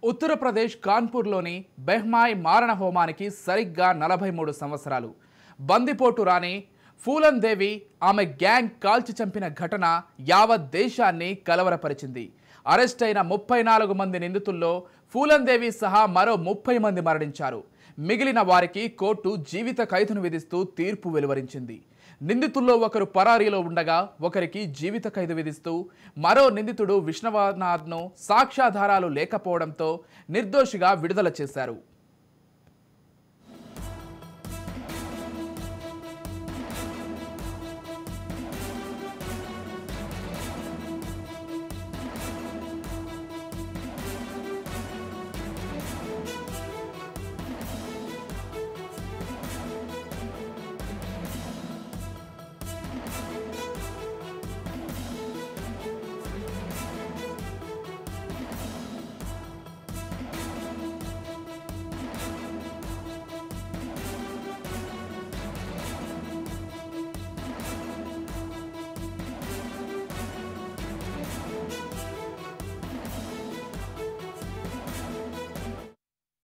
ఉత్తరప్రదేశ్ కాన్పూర్లోని బెహ్మాయ్ మారణ హోమానికి సరిగ్గా 43 సంవత్సరాలు. బందిపోటు రాణి ఫూలన్ దేవి ఆమె గ్యాంగ్ కాల్చి చంపిన ఘటన యావత్ దేశాన్ని కలవరపరిచింది. అరెస్ట్ అయిన 34 మంది నిందితుల్లో ఫూలన్ దేవి సహా మరో 30 మంది మరణించారు. మిగిలిన వారికి కోర్టు జీవిత ఖైదును విధిస్తూ తీర్పు వెలువరించింది. నిందితుల్లో ఒకరు పరారీలో ఉండగా ఒకరికి జీవిత ఖైదు విధిస్తూ మరో నిందితుడు విష్ణువర్ధన్ను సాక్ష్యాధారాలు లేకపోవడంతో నిర్దోషిగా విడుదల చేశారు.